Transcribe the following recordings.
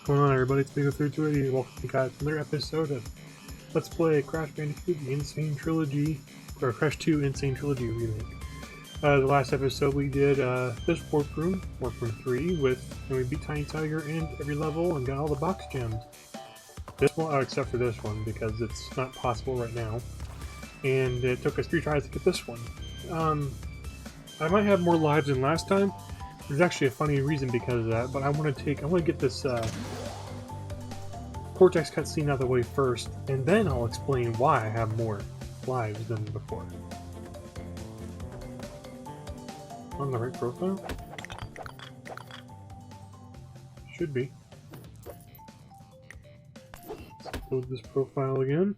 What's going on, everybody? It's Big320. Welcome to another episode of Let's Play Crash Bandicoot the Insane Trilogy, or Crash 2 Insane Trilogy Remake. The last episode we did this warp room 3, and we beat Tiny Tiger and every level and got all the box gems. This one, except for this one, because it's not possible right now. And it took us 3 tries to get this one. I might have more lives than last time. There's actually a funny reason because of that, but I want to get this Cortex cutscene out of the way first, and then I'll explain why I have more lives than before. On the right profile? Should be. Let's load this profile again.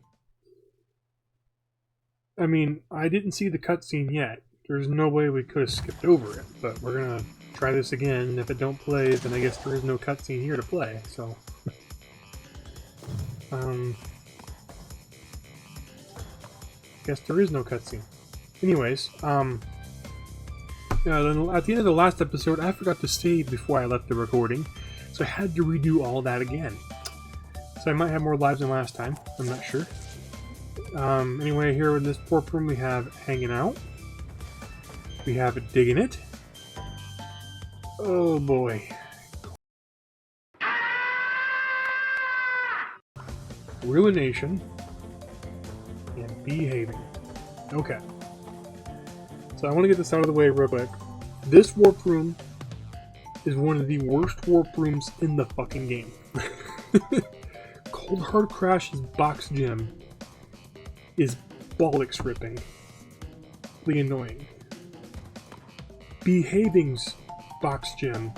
I mean, I didn't see the cutscene yet. There's no way we could have skipped over it, but we're gonna try this again, and if it don't play, then I guess there is no cutscene here to play, so... guess there is no cutscene. Anyways, then at the end of the last episode, I forgot to save before I left the recording, so I had to redo all that again. So I might have more lives than last time, I'm not sure. Anyway, here in this warp room we have Hanging Out. We have Digging It. Oh boy. Ruination. And Behaving. Okay. So I want to get this out of the way real quick. This warp room is one of the worst warp rooms in the fucking game. Cold Hard Crash's box gem is bollocks ripping. Really annoying. Behaving's box gem.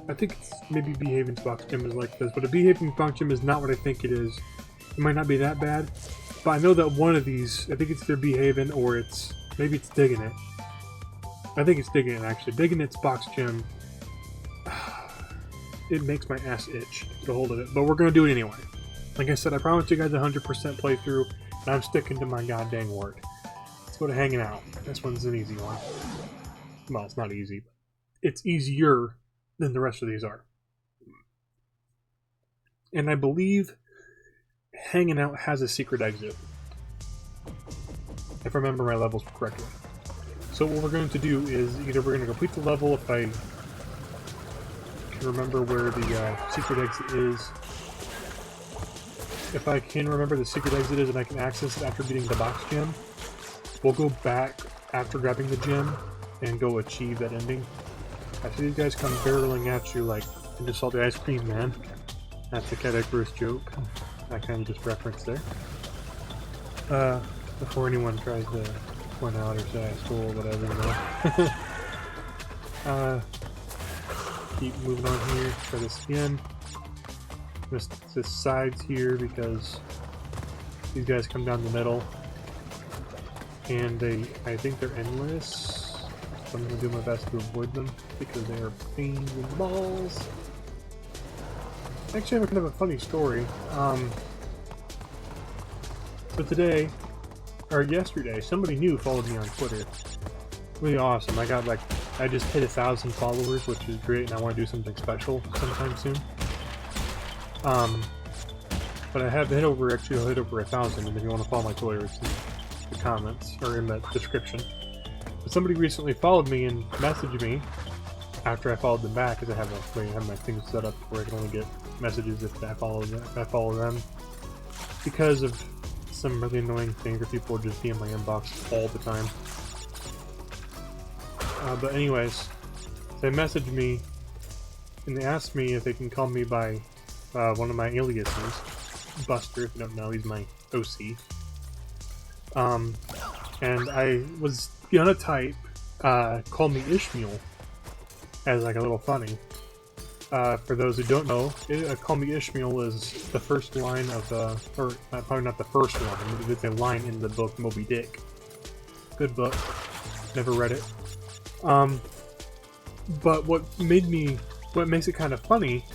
I think it's maybe Behaving's box gem is like this, but a Behaving box gem is not what I think it is. It might not be that bad, but I know that one of these, I think it's either Behaving or maybe it's Digging It. I think it's Digging It actually. Digging It's box gem, it makes my ass itch to get a hold of it, but we're gonna do it anyway. Like I said, I promised you guys a 100% playthrough, and I'm sticking to my goddamn word. Let's go to Hanging Out. This one's an easy one. Well, it's not easy, but it's easier than the rest of these are. And I believe Hanging Out has a secret exit, if I remember my levels correctly. So what we're going to do is either we're going to complete the level if I can remember where the secret exit is. If I can remember the secret exit is and I can access it after getting the box gem, we'll go back after grabbing the gem and go achieve that ending. I see these guys come barreling at you like into salty ice cream, man. That's a Cadiverse joke. I kind of just referenced there. Before anyone tries to point out or say I stole or whatever, you know. Keep moving on here. Try this again. This sides here because these guys come down the middle. And I think they're endless. So I'm going to do my best to avoid them because they are pains in the balls. Actually, I have kind of a funny story. So today, or yesterday, somebody new followed me on Twitter. Really awesome. I just hit 1,000 followers, which is great, and I want to do something special sometime soon. But I have hit over, actually I'll hit over 1,000, and if you want to follow my Twitter, it's in the comments, or in the description. But somebody recently followed me and messaged me after I followed them back, because I have my things set up where I can only get messages if I follow them. Because of some really annoying things where people just be in my inbox all the time. But anyways, they messaged me and they asked me if they can call me by one of my aliases. Buster, if you don't know, he's my OC. And I was gonna type, call me Ishmael, as like a little funny. For those who don't know, Call Me Ishmael is the first line of or probably not the first one, it's a line in the book Moby Dick. Good book. Never read it. But what makes it kind of funny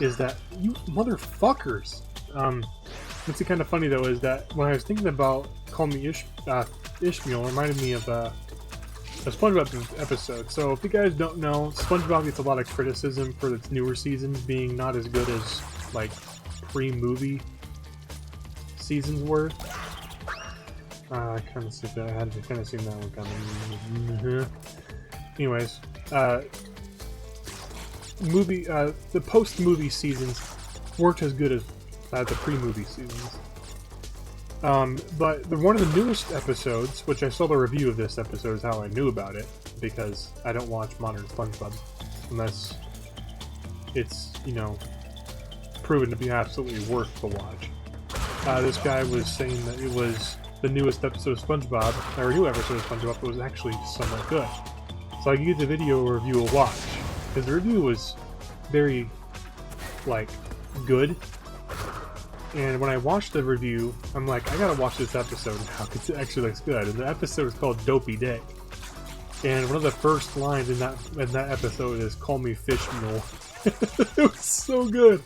is that you motherfuckers. What's kind of funny though is that when I was thinking about Call Me Ishmael, it reminded me of a SpongeBob episode. So if you guys don't know, SpongeBob gets a lot of criticism for its newer seasons being not as good as like pre-movie seasons were. I kind of see that. I had to kind of seen that one coming. Anyways, the post-movie seasons weren't as good as the pre-movie seasons. But one of the newest episodes, which I saw the review of this episode, is how I knew about it, because I don't watch modern SpongeBob unless it's, you know, proven to be absolutely worth the watch. This guy was saying that it was the newest episode of SpongeBob, or a new episode of SpongeBob, that was actually somewhat good. So I gave the video review a watch, because the review was very, like, good. And when I watched the review, I'm like, I gotta watch this episode now, because it actually looks good. And the episode is called Dopey Dick. And one of the first lines in that episode is, "Call me Fish Mule." It was so good!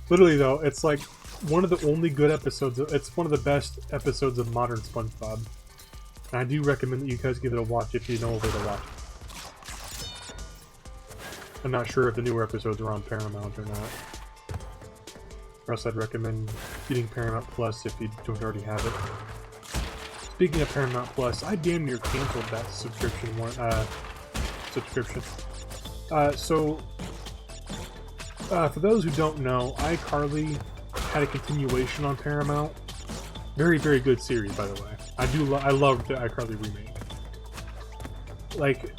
Literally, though, it's like one of the only good episodes. It's one of the best episodes of modern SpongeBob. And I do recommend that you guys give it a watch if you know where to watch it. I'm not sure if the newer episodes are on Paramount or not. Or else I'd recommend getting Paramount Plus if you don't already have it. Speaking of Paramount Plus, I damn near canceled that subscription. For those who don't know, iCarly had a continuation on Paramount. Very, very good series, by the way. I love the iCarly remake. Like,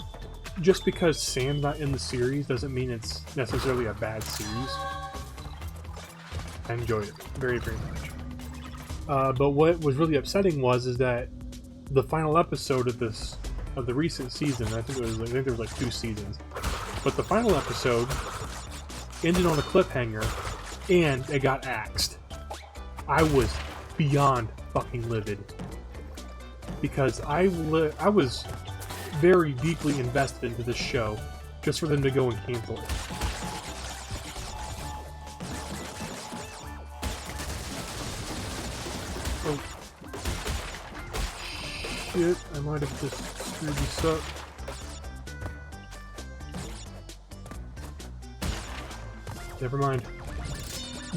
just because Sam's not in the series doesn't mean it's necessarily a bad series. I enjoyed it very, very much. But what was really upsetting is that the final episode of the recent season, I think there was like 2 seasons, but the final episode ended on a cliffhanger, and it got axed. I was beyond fucking livid, because I was very deeply invested into this show just for them to go and cancel it. Oh. Shit, I might have just screwed this up. Never mind.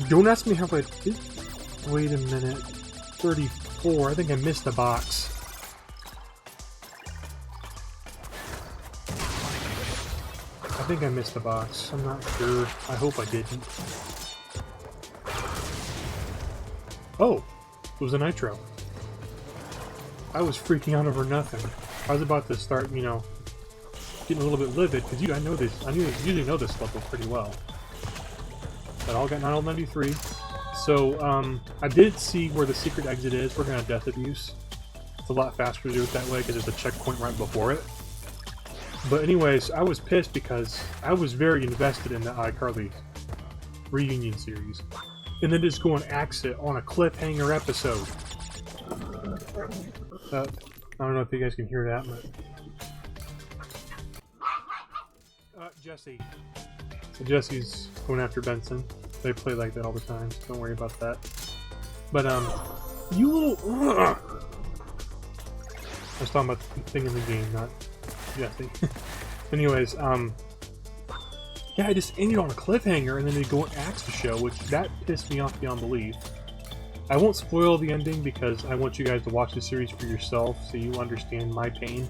Don't ask me how I did. Wait a minute. 34. I think I missed a box. I think I missed a box. I'm not sure. I hope I didn't. Oh! It was a nitro. I was freaking out over nothing. I was about to start, you know, getting a little bit livid, because I know this. I usually know this level pretty well. But I all got 993. So, I did see where the secret exit is. We're gonna Death Abuse. It's a lot faster to do it that way, because there's a checkpoint right before it. But anyways, I was pissed because I was very invested in the iCarly reunion series. And then just go and axe it on a cliffhanger episode. I don't know if you guys can hear that, but... Jesse. So Jesse's going after Benson. They play like that all the time, so don't worry about that. But, you little... I was talking about the thing in the game, not Jesse. Anyways, yeah, I just ended on a cliffhanger, and then they go and axe the show, which that pissed me off beyond belief. I won't spoil the ending because I want you guys to watch the series for yourself so you understand my pain.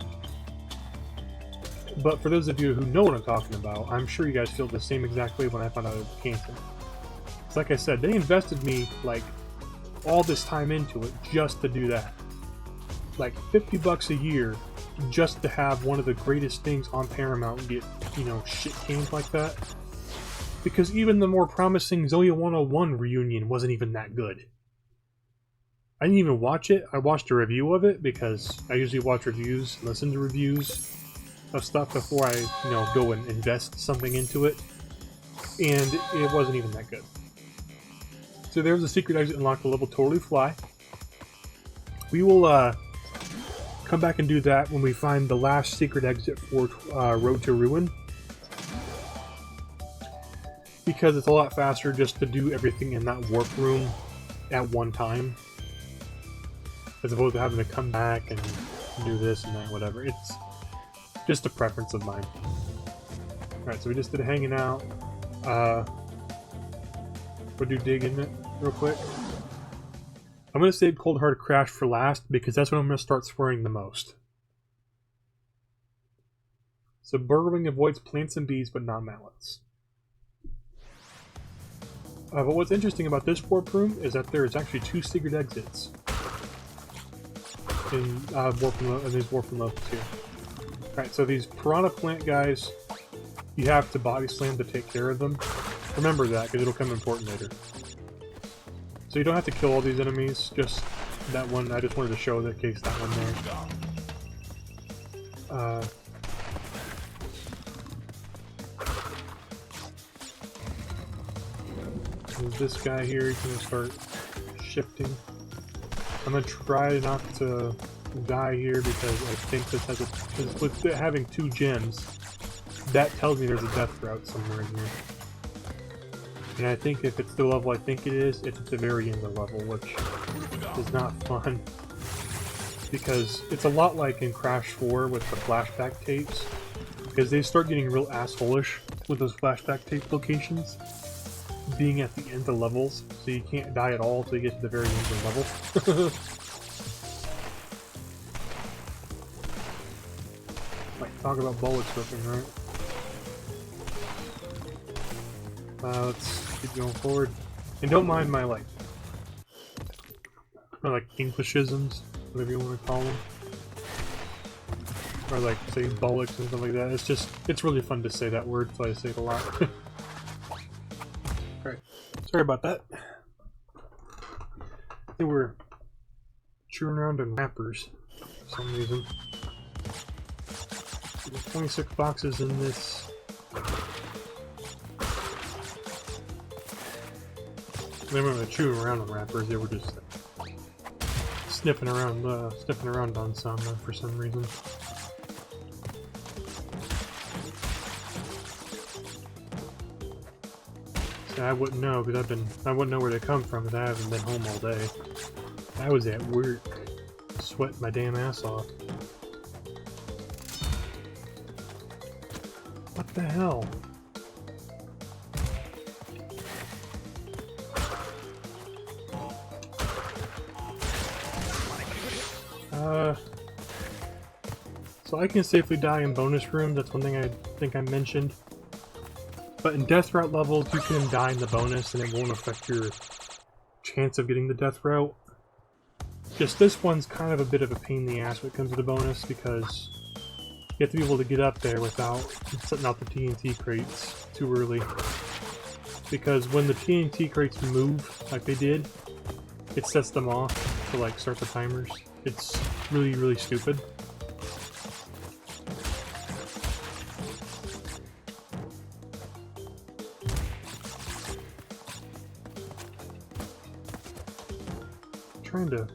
But for those of you who know what I'm talking about, I'm sure you guys feel the same exact way when I found out it was canceled. It's like I said, they invested me, like, all this time into it just to do that. Like, $50 a year just to have one of the greatest things on Paramount get, you know, shit canned like that. Because even the more promising Zoya 101 reunion wasn't even that good. I didn't even watch it. I watched a review of it because I usually watch reviews, listen to reviews of stuff before I, you know, go and invest something into it. And it wasn't even that good. So there was a secret exit unlocked, the level Totally Fly. We will come back and do that when we find the last secret exit for Road to Ruin. Because it's a lot faster just to do everything in that warp room at one time. As opposed to having to come back and do this and that, whatever. Just a preference of mine. Alright, so we just did a hanging out. We'll do dig in it real quick. I'm going to save Cold Hard Crash for last because that's when I'm going to start swearing the most. So burrowing avoids plants and bees, but not mallets. But what's interesting about this warp room is that there is actually 2 secret exits in these warp levels here. Alright, so these piranha plant guys, you have to body slam to take care of them. Remember that, because it'll come important later. So you don't have to kill all these enemies, just that one. I just wanted to show the case that one there. This guy here, he's gonna start shifting. I'm gonna try not to die here because I think this has because with it having 2 gems, that tells me there's a death route somewhere in here. And I think if it's the level I think it is, it's at the very end of the level, which is not fun. Because it's a lot like in Crash 4 with the flashback tapes. Because they start getting real asshole-ish with those flashback tape locations being at the end of levels, so you can't die at all until you get to the very end of the level. Like, talk about bullet slipping, right? Let's keep going forward. And don't mind my, like Englishisms, whatever you want to call them. Or like, say, bullocks and stuff like that. It's just, it's really fun to say that word, so I say it a lot. Alright, sorry about that. They were chewing around in wrappers for some reason. There's 26 boxes in this. They weren't chewing around on wrappers, they were just sniffing around on some for some reason. So I wouldn't know because I wouldn't know where they come from because I haven't been home all day. I was at work, sweating my damn ass off. What the hell? So I can safely die in bonus room, that's one thing I think I mentioned. But in death route levels, you can die in the bonus and it won't affect your chance of getting the death route. Just this one's kind of a bit of a pain in the ass when it comes to the bonus because you have to be able to get up there without setting out the TNT crates too early. Because when the TNT crates move, like they did, it sets them off to like start the timers. It's really, really stupid. Trying to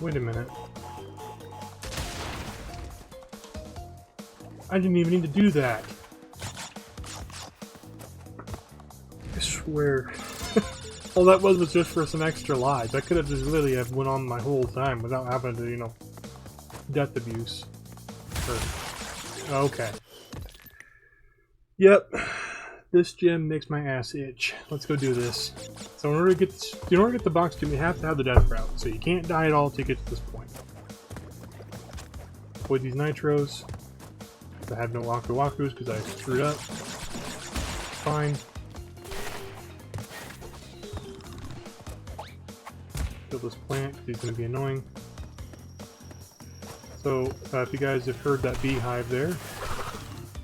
wait a minute. I didn't even need to do that. I swear. All that was just for some extra lives. I could have just literally have went on my whole time without having to, you know, death abuse. Okay. Yep. This gem makes my ass itch. Let's go do this. So in order to get this, the box gem, you have to have the death route. So you can't die at all to get to this point. Avoid these nitros. I have no Waku Wakus because I screwed up. Fine. Kill this plant because he's going to be annoying. So if you guys have heard that beehive there,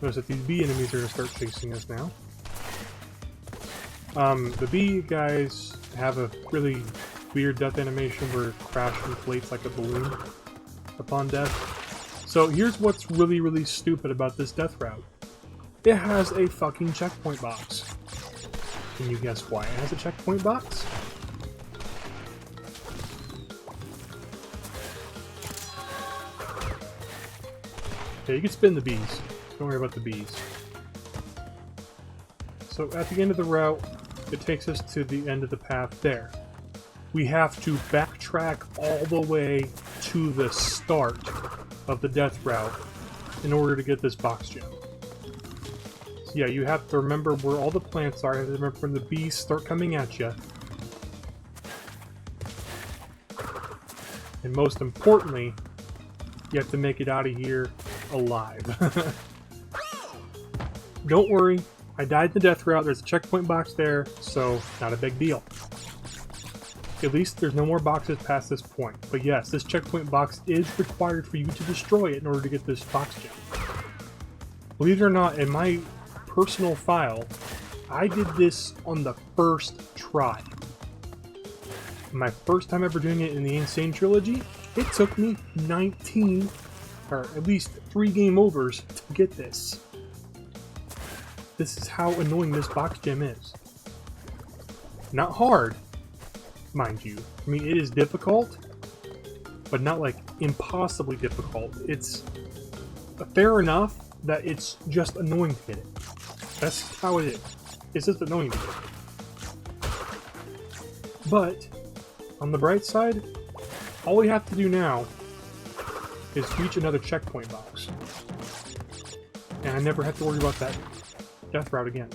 notice that these bee enemies are going to start chasing us now. The bee guys have a really weird death animation where Crash inflates like a balloon upon death. So here's what's really, really stupid about this death route. It has a fucking checkpoint box. Can you guess why it has a checkpoint box? Okay, you can spin the bees. Don't worry about the bees. So at the end of the route, it takes us to the end of the path there. We have to backtrack all the way to the start of the death route in order to get this box gem. So yeah, you have to remember where all the plants are. You have to remember when the bees start coming at you. And most importantly, you have to make it out of here alive. Don't worry, I died in the death route. There's a checkpoint box there, so not a big deal. At least there's no more boxes past this point. But yes, this checkpoint box is required for you to destroy it in order to get this box gem. Believe it or not, in my personal file, I did this on the first try. My first time ever doing it in the Insane Trilogy, it took me 19, or at least 3 game overs to get this. This is how annoying this box gem is. Not hard, mind you. I mean, it is difficult, but not like impossibly difficult. It's fair enough that it's just annoying to get it. That's how it is. It's just annoying to get it. But, on the bright side, all we have to do now is reach another checkpoint box. And I never have to worry about that death route again.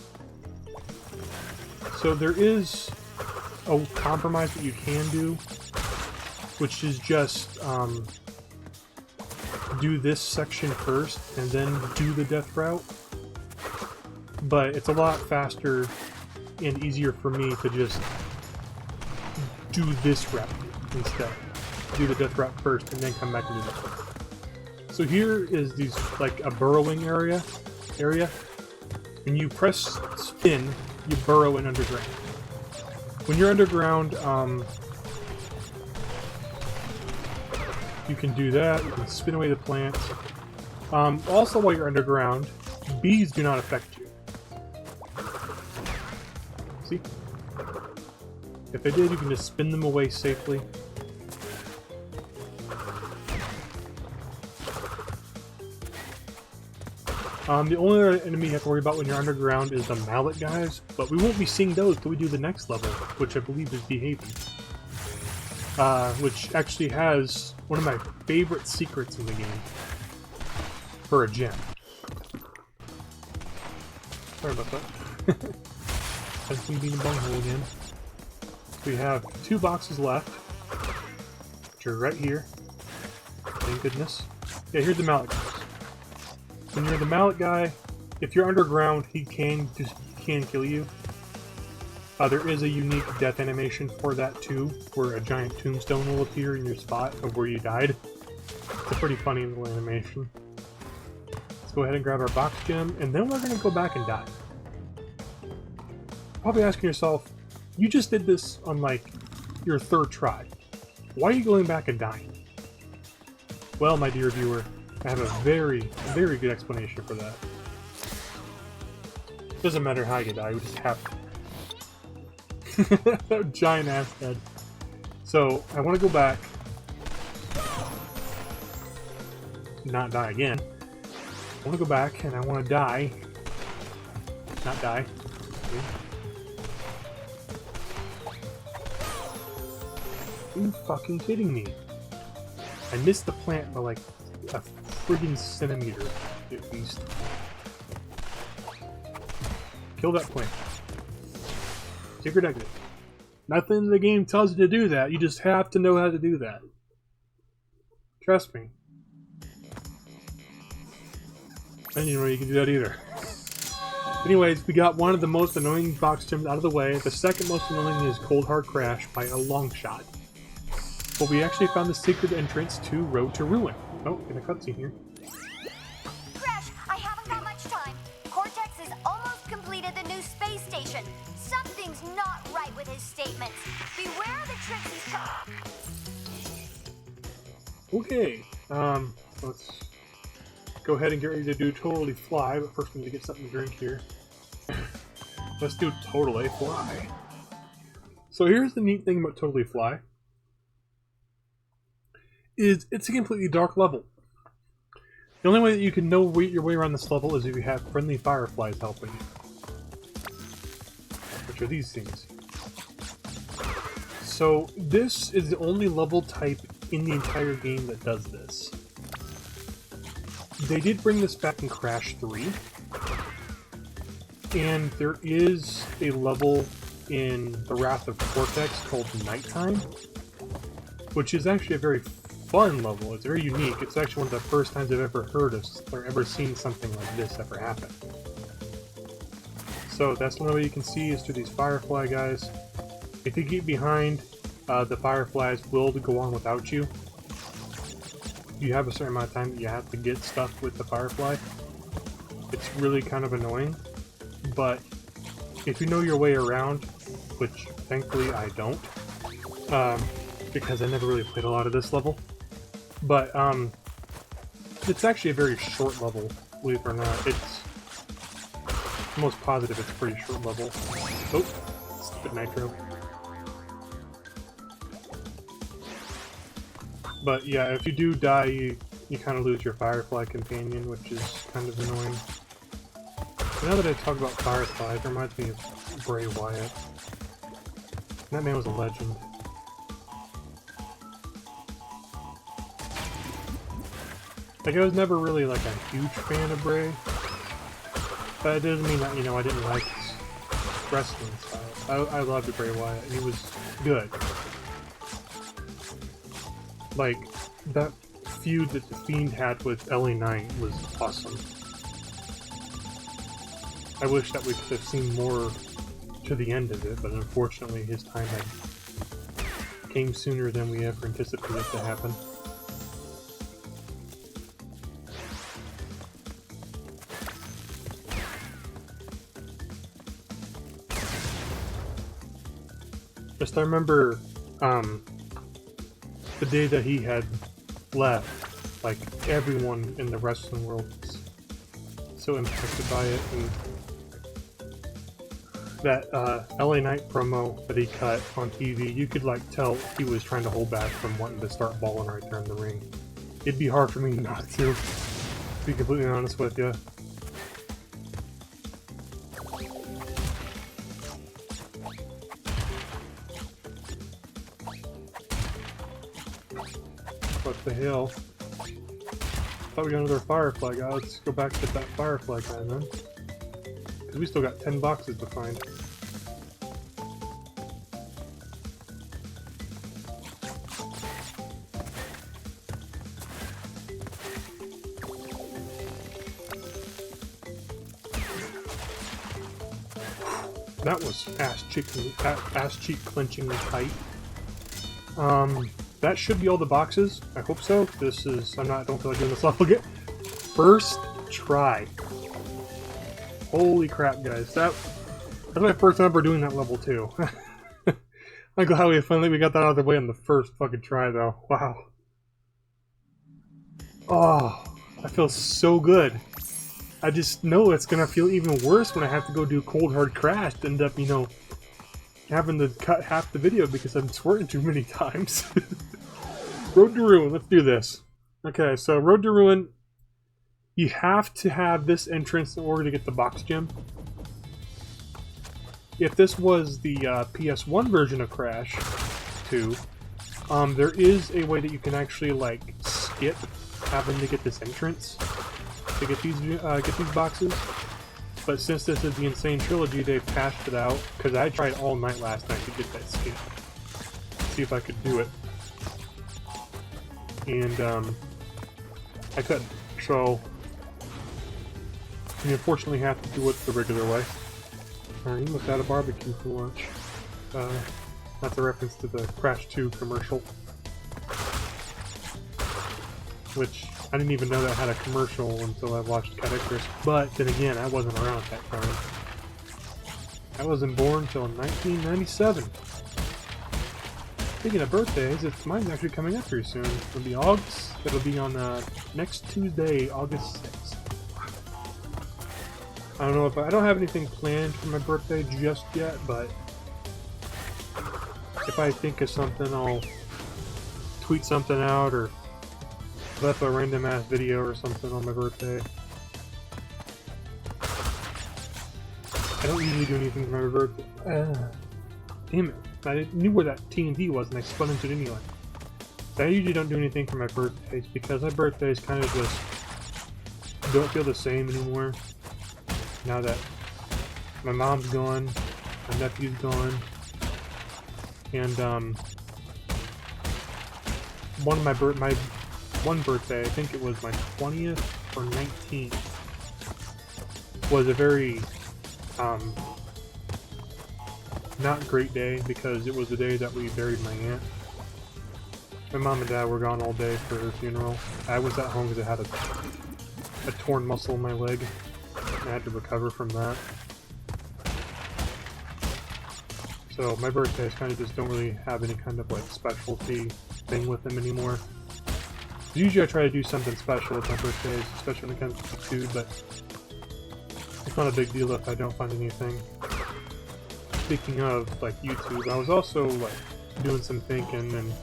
So there is a compromise that you can do, which is just do this section first and then do the death route. But it's a lot faster and easier for me to just do this route instead. Do the death route first and then come back and do that. So here is these like a burrowing area. When you press spin, you burrow in underground. When you're underground, you can do that. You can spin away the plants. Also, while you're underground, bees do not affect you. See? If they did, you can just spin them away safely. The only other enemy you have to worry about when you're underground is the mallet guys, but we won't be seeing those until we do the next level, which I believe is Behaving. Which actually has one of my favorite secrets in the game for a gem. Sorry about that. That's me being a bunghole again. We have 2 boxes left, which are right here. Thank goodness. Yeah, here's the mallet guys. When you're the mallet guy, if you're underground, he can kill you. There is a unique death animation for that too, where a giant tombstone will appear in your spot of where you died. It's a pretty funny little animation. Let's go ahead and grab our box gem, and then we're going to go back and die. Probably asking yourself, you just did this on like your 3rd try. Why are you going back and dying? Well, my dear viewer, I have a very, very good explanation for that. Doesn't matter how you die, we just have to. Giant ass head. So, I want to go back. Not die again. I want to go back and I want to die. Not die. Okay. Are you fucking kidding me? I missed the plant by like a friggin' centimeter, at least. Kill that plant. Secret exit. Nothing in the game tells you to do that, you just have to know how to do that. Trust me. I didn't even know you can do that either. Anyways, we got one of the most annoying box gems out of the way. The second most annoying is Cold Hard Crash by a long shot. But we actually found the secret entrance to Road to Ruin. Oh, in a cutscene here. Crash, I haven't got much time. Cortex has almost completed the new space station. Something's not right with his statements. Beware the tricks he's Okay, let's go ahead and get ready to do Totally Fly, but first we need to get something to drink here. Let's do Totally Fly. So here's the neat thing about Totally Fly. Is it's a completely dark level. The only way that you can know your way around this level is if you have friendly fireflies helping you. Which are these things. So this is the only level type in the entire game that does this. They did bring this back in Crash 3. And there is a level in The Wrath of Cortex called Nighttime, which is actually a very fun level. It's very unique. It's actually one of the first times I've ever heard of or ever seen something like this ever happen. So that's the only way you can see is through these firefly guys. If you get behind, the fireflies will go on without you. You have a certain amount of time that you have to get stuff with the firefly. It's really kind of annoying, but if you know your way around, which thankfully I don't, because I never really played a lot of this level, but it's actually a very short level, believe it or not. It's most positive it's a pretty short level. Oh, stupid nitro. But yeah, if you do die, you kind of lose your Firefly companion, which is kind of annoying. Now that I talk about Fireflies, it reminds me of Bray Wyatt. That man was a legend. Like, I was never really like a huge fan of Bray, but it doesn't mean that, you know, I didn't like his wrestling style. I loved Bray Wyatt. He was good. Like, that feud that The Fiend had with LA Knight was awesome. I wish that we could have seen more to the end of it, but unfortunately his time came sooner than we ever anticipated to happen. Just I remember, the day that he had left, like, everyone in the wrestling world was so impacted by it, and that LA Knight promo that he cut on TV, you could like tell he was trying to hold back from wanting to start balling right there in the ring. It'd be hard for me not to be completely honest with you. What the hell? Thought we got another Firefly guy. Let's go back to get that Firefly guy then. Because we still got 10 boxes to find. That was ass cheek clenchingly tight. That should be all the boxes. I hope so. I don't feel like doing this level again. First try. Holy crap, guys. That's my first time ever doing that level too. I'm glad we got that out of the way on the first fucking try though. Wow. Oh, I feel so good. I just know it's gonna feel even worse when I have to go do Cold Hard Crash to end up, you know, having to cut half the video because I'm swearing too many times. Road to Ruin, let's do this. Okay, so Road to Ruin, you have to have this entrance in order to get the box gem. If this was the PS1 version of Crash 2, there is a way that you can actually like skip having to get this entrance to get these boxes. But since this is the Insane Trilogy, they've patched it out, because I tried all night last night to get that skip. See if I could do it. And, I couldn't. So, you unfortunately have to do it the regular way. You must have a barbecue for lunch. That's a reference to the Crash 2 commercial. Which, I didn't even know that had a commercial until I watched Catechris. But then again, I wasn't around at that time. I wasn't born until 1997. Speaking of birthdays, mine's actually coming up here soon. It'll be on next Tuesday, August 6th. I don't know if I don't have anything planned for my birthday just yet, but if I think of something, I'll tweet something out or put up a random ass video or something on my birthday. I don't usually do anything for my birthday. Damn it. I knew where that TNT was and I spun into it anyway. I usually don't do anything for my birthdays because my birthdays kind of just don't feel the same anymore. Now that my mom's gone, my nephew's gone, and my one birthday, I think it was my 20th or 19th, was a very not great day because it was the day that we buried my aunt. My mom and dad were gone all day for her funeral. I was at home because I had a torn muscle in my leg. I had to recover from that. So my birthdays kind of just don't really have any kind of like specialty thing with them anymore. Usually I try to do something special with my birthdays, especially when it comes to food, but it's not a big deal if I don't find anything. Speaking of like YouTube, I was also like doing some thinking, and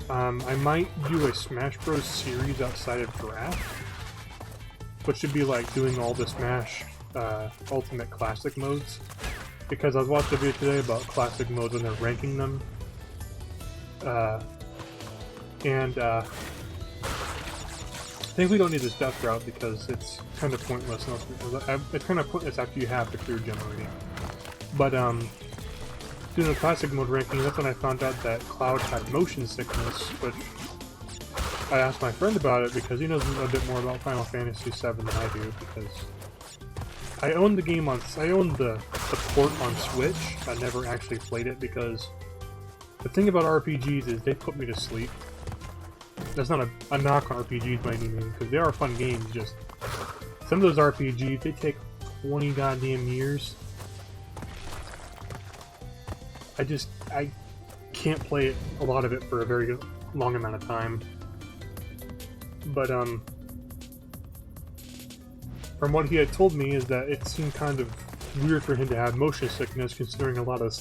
I might do a Smash Bros series outside of Draft, which should be like doing all the Smash Ultimate Classic modes, because I was watching a video today about Classic modes and they're ranking them, I think we don't need this death route because it's kind of pointless. It's kind of pointless after you have the clear gem already. But doing the classic mode ranking, that's when I found out that Cloud had motion sickness, which I asked my friend about it because he knows a bit more about Final Fantasy VII than I do, because I own the game on, I own the port on Switch. I never actually played it because the thing about RPGs is they put me to sleep. That's not a knock on RPGs by any means, because they are fun games, just some of those RPGs, they take 20 goddamn years. I can't play it, a lot of it, for a very long amount of time. But, from what he had told me is that it seemed kind of weird for him to have motion sickness, considering a lot of the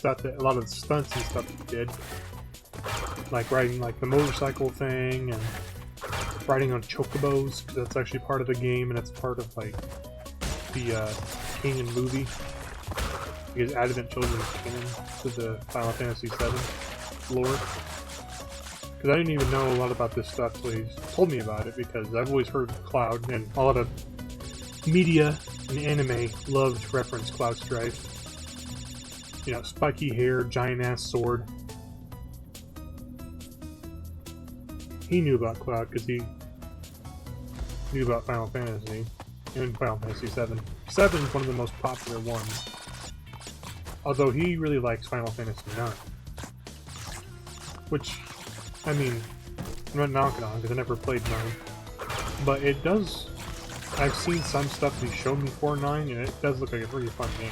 stunts and stuff he did. Like riding like the motorcycle thing, and riding on chocobos, because that's actually part of the game, and it's part of like the canon movie. Because Advent Children's canon to the Final Fantasy VII lore. Because I didn't even know a lot about this stuff until he told me about it, because I've always heard Cloud, and a lot of media and anime loved to reference Cloud Strife. You know, spiky hair, giant ass sword. He knew about Cloud because he knew about Final Fantasy and Final Fantasy VII. 7 is one of the most popular ones. Although he really likes Final Fantasy IX. Which, I mean, I'm not knocking on because I never played 9. But it does, I've seen some stuff that he showed me for 9, and it does look like a pretty fun game.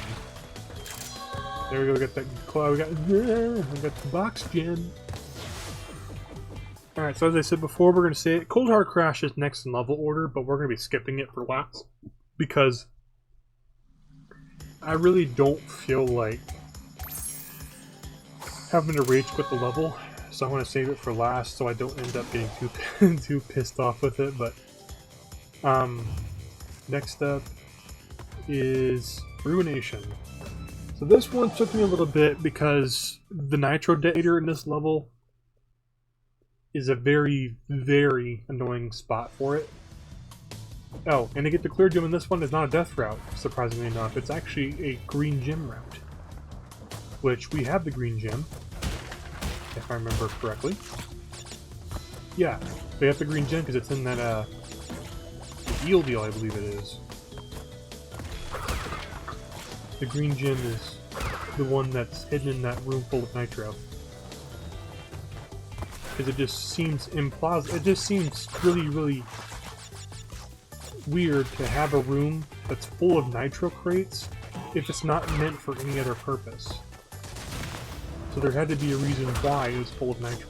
There we go, we got that Cloud, we got the box gem. Alright, so as I said before, we're going to say it. Cold Hard Crash is next in level order, but we're going to be skipping it for last. Because I really don't feel like having to rage quit the level. So I want to save it for last so I don't end up getting too pissed off with it. But next up is Ruination. So this one took me a little bit because the Nitro Detonator in this level is a very, very annoying spot for it. Oh, and to get the clear gem in this one is not a death route, surprisingly enough. It's actually a green gem route. Which, we have the green gem, if I remember correctly. Yeah, we have the green gem because it's in that, eel deal, I believe it is. The green gem is the one that's hidden in that room full of nitro. Because it just seems implausible. It just seems really, really weird to have a room that's full of nitro crates if it's not meant for any other purpose. So there had to be a reason why it was full of nitro.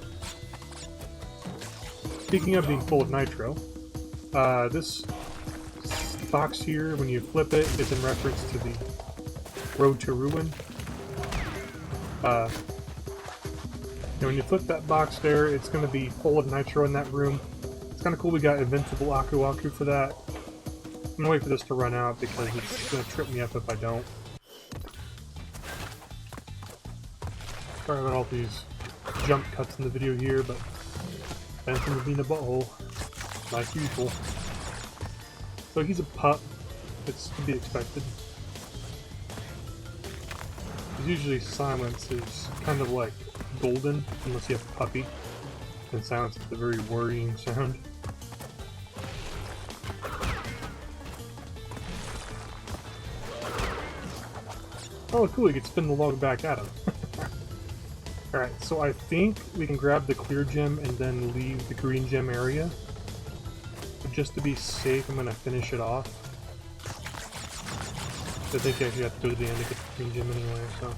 Speaking of being full of nitro, this box here, when you flip it, is in reference to the Road to Ruin. And when you flip that box there, it's going to be full of nitro in that room. It's kind of cool we got Invincible Aku Aku for that. I'm going to wait for this to run out because it's going to trip me up if I don't. Sorry about all these jump cuts in the video here, but Phantom being a butthole, like usual. So he's a pup. It's to be expected. Usually silence is kind of like golden, unless you have a puppy. And silence is a very worrying sound. Oh cool, you can spin the log back at him. Alright, so I think we can grab the clear gem and then leave the green gem area. But just to be safe, I'm going to finish it off. I think I actually have to go to the end to get the green gem anyway, so...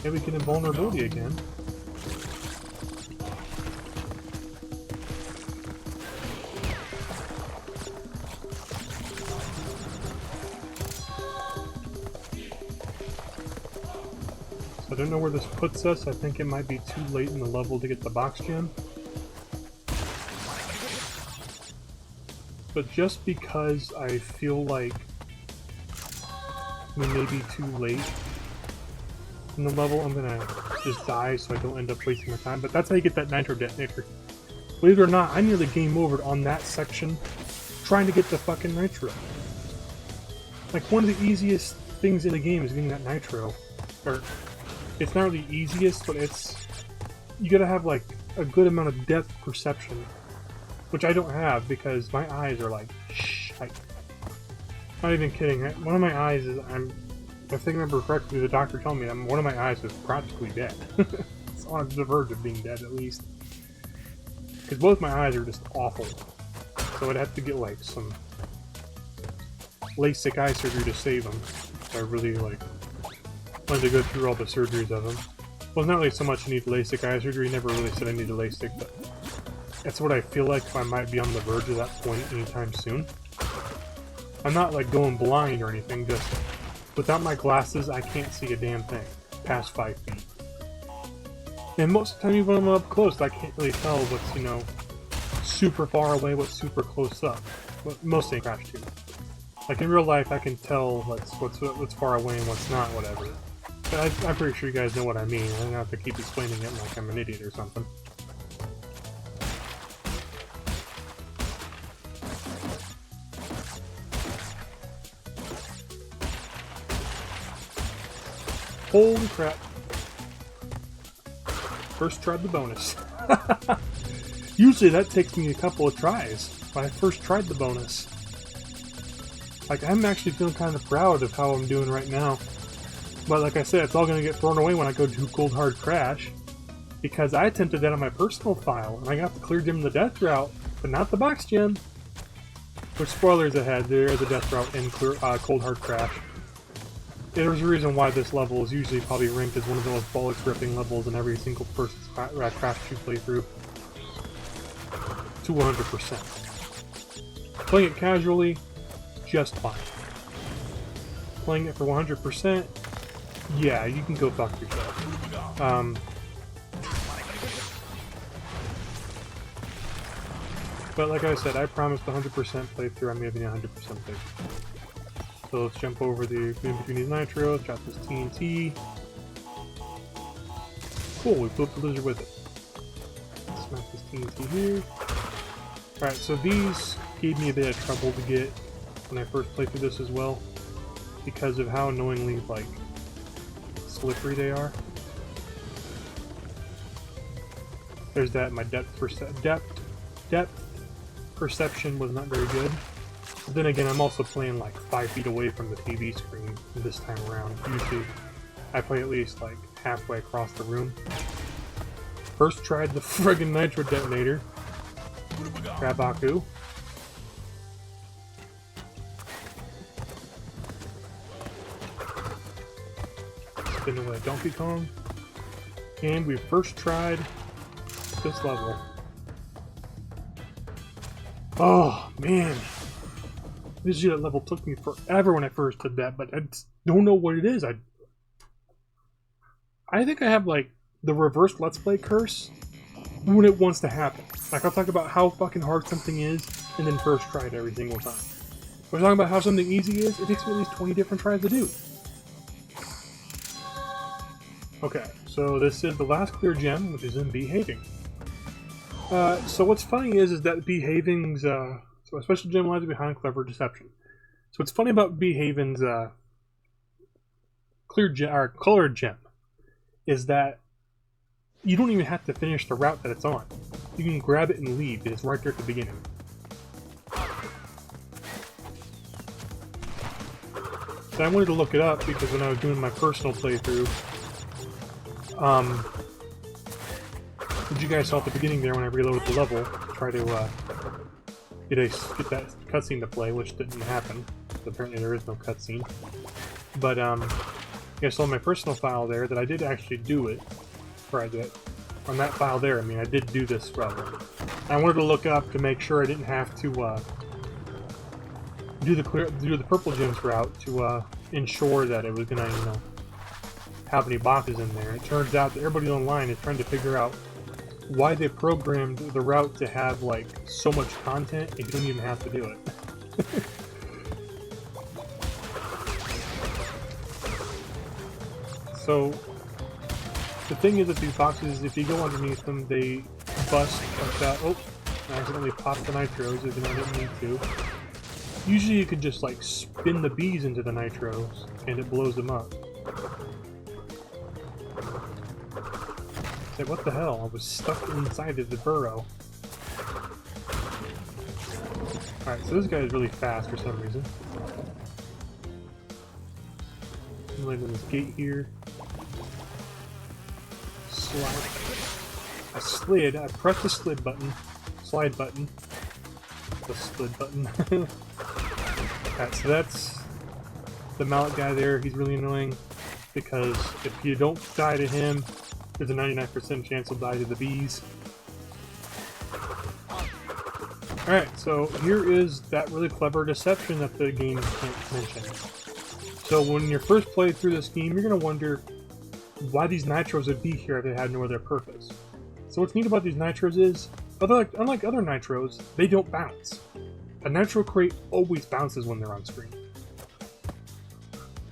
Maybe we get invulnerability again. I don't know where this puts us. I think it might be too late in the level to get the box gem. But just because I feel like we may be too late in the level, I'm gonna just die so I don't end up wasting my time. But that's how you get that nitro detonator. Believe it or not, I nearly game overed on that section trying to get the fucking nitro. Like, one of the easiest things in the game is getting that nitro. Or, it's not really the easiest, but it's... You gotta have, like, a good amount of depth perception. Which I don't have, because my eyes are like... Shh. Not even kidding. One of my eyes is... If I remember correctly, the doctor told me one of my eyes was practically dead. It's on the verge of being dead, at least. Because both my eyes are just awful. So I'd have to get, like, some... LASIK eye surgery to save them. So I really, like... wanted to go through all the surgeries of them. Well, not really so much I need LASIK eye surgery, never really said I needed LASIK, but that's what I feel like I might be on the verge of that point anytime soon. I'm not like going blind or anything, just without my glasses I can't see a damn thing past 5 feet. And most of the time even when I'm up close I can't really tell what's, you know, super far away, what's super close up. But mostly in Crash 2. Like in real life I can tell what's far away and what's not, whatever. But I'm pretty sure you guys know what I mean. I don't have to keep explaining it like I'm an idiot or something. Holy crap. First tried the bonus. Usually that takes me a couple of tries when I first tried the bonus. Like, I'm actually feeling kind of proud of how I'm doing right now. But like I said, it's all going to get thrown away when I go to Cold Hard Crash. Because I attempted that on my personal file, and I got the clear gem the death route, but not the box gem. Which, spoilers ahead, there is a death route in Cold Hard Crash. There's a reason why this level is usually probably ranked as one of the most bollocks-ripping levels in every single person's Crash 2 playthrough. To 100%. Playing it casually, just fine. Playing it for 100%, yeah, you can go fuck yourself. But like I said, I promised 100% playthrough, I'm giving you 100% playthrough. So let's jump over the in between these nitros, drop this TNT. Cool, we flipped the lizard with it. Smack this TNT here. Alright, so these gave me a bit of trouble to get when I first played through this as well, because of how annoyingly, like, slippery they are. There's that, my depth perception was not very good. But then again, I'm also playing like 5 feet away from the TV screen this time around. Usually, I play at least like halfway across the room. First tried the friggin' nitro detonator. Grab Aku. Spin away Donkey Kong. And we first tried this level. Oh, man. This unit level took me forever when I first did that, but I just don't know what it is. I think I have like the reverse Let's Play curse when it wants to happen. Like I'll talk about how fucking hard something is and then first try it every single time. We're talking about how something easy is, it takes me at least 20 different tries to do. Okay, so this is the last clear gem, which is in Behaving. So what's funny is that Behaving's, so a special gem lies behind clever deception. So what's funny about Behaving's clear gem, or colored gem, is that you don't even have to finish the route that it's on. You can grab it and leave, it's right there at the beginning. So I wanted to look it up because when I was doing my personal playthrough, which you guys saw at the beginning there when I reloaded the level, to try to get that cutscene to play, which didn't happen. Apparently there is no cutscene. But you guys saw my personal file there that I did actually do it. Right, on that file there, I mean, I did do this level. I wanted to look up to make sure I didn't have to do the purple gems route to ensure that it was gonna, you know, have any boxes in there. It turns out that everybody online is trying to figure out why they programmed the route to have like so much content if you don't even have to do it. So the thing is that these boxes, if you go underneath them, they bust like that. Oh, I accidentally popped the nitros even though I didn't need to. Usually you could just like spin the bees into the nitros and it blows them up. Say, what the hell? I was stuck inside of the burrow. Alright, so this guy is really fast for some reason. I'm landing this gate here. Slide. I slid. I pressed the slide button. The slid button. Alright, so that's the mallet guy there. He's really annoying because if you don't die to him, there's a 99% chance he'll die to the bees. Alright, so here is that really clever deception that the game can't mention. So when you first play through this game, you're going to wonder why these nitros would be here if they had no other purpose. So what's neat about these nitros is, unlike other nitros, they don't bounce. A nitro crate always bounces when they're on screen.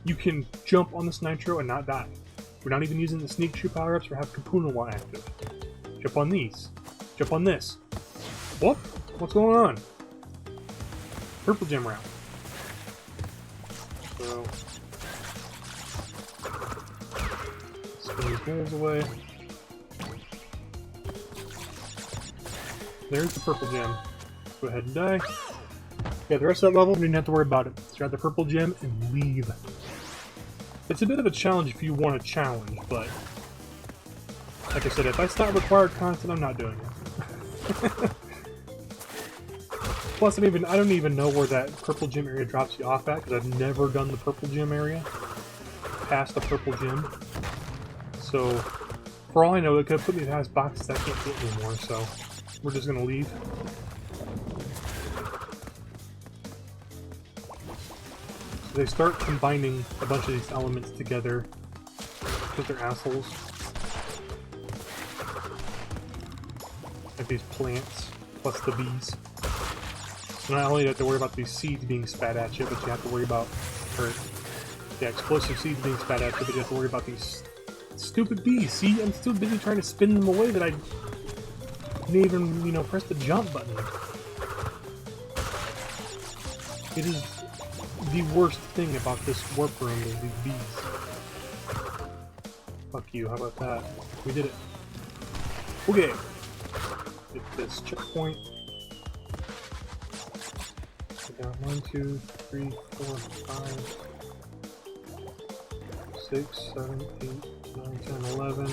You can jump on this nitro and not die. We're not even using the sneak shoot power-ups or have Kapuna while active. Jump on these. Jump on this. What? What's going on? Purple gem round. So spin these barrels away. There's the purple gem. Go ahead and die. Yeah, the rest of that level, you didn't have to worry about it. Just grab the purple gem and leave. It's a bit of a challenge if you want a challenge, but like I said, if that's not required content, I'm not doing it. Plus, I don't even know where that purple gem area drops you off at, because I've never done the purple gem area past the purple gem. So, for all I know, it could have put me past boxes I can't get anymore, so we're just going to leave. So they start combining a bunch of these elements together because they're assholes. Like these plants, plus the bees. So not only do you have to worry about these seeds being spat at you, but you have to worry about, explosive seeds being spat at you, but you have to worry about these stupid bees. See, I'm still busy trying to spin them away that I didn't even, press the jump button. It is the worst thing about this warp room is these bees. Fuck you, how about that? We did it. Okay. Hit this checkpoint. We got 1, 2, 3, 4, 5, 6, 7, 8, 9, 10, 11.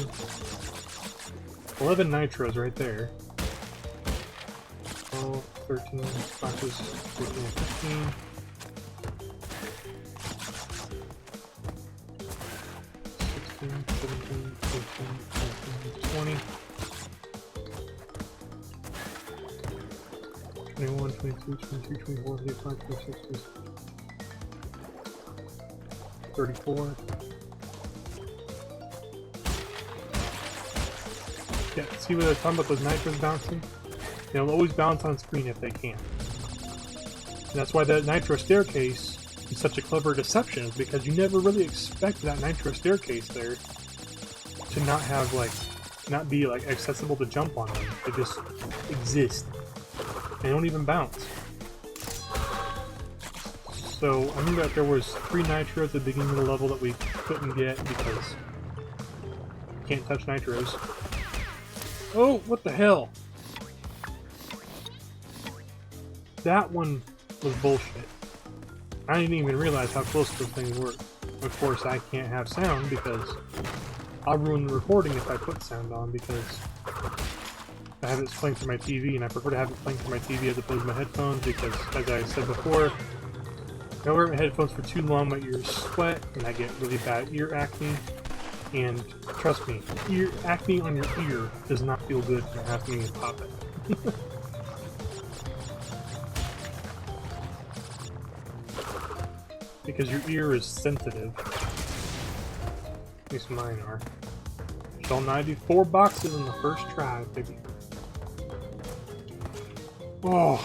11 nitros right there. 12, 13, boxes, 14, 15. 16, 17, 18, 19, 20. 21, 22, 23, 24, 25, 26, 34. Yeah, see what I was talking about, those nitros bouncing? They'll always bounce on screen if they can. And that's why that nitro staircase is such a clever deception, is because you never really expect that nitro staircase there to not have, like, not be, like, accessible to jump on them. They just exist. They don't even bounce. So, I remember that there was 3 nitros at the beginning of the level that we couldn't get because you can't touch nitros. Oh, what the hell? That one was bullshit. I didn't even realize how close those things were. Of course, I can't have sound because I'll ruin the recording if I put sound on, because I have it playing through my TV, and I prefer to have it playing through my TV as opposed to my headphones, because, as I said before, if I wear my headphones for too long, my ears sweat, and I get really bad ear acne. And trust me, ear acne on your ear does not feel good when happening to pop it. Because your ear is sensitive. At least mine are. All 94 boxes in the first try, baby. Oh.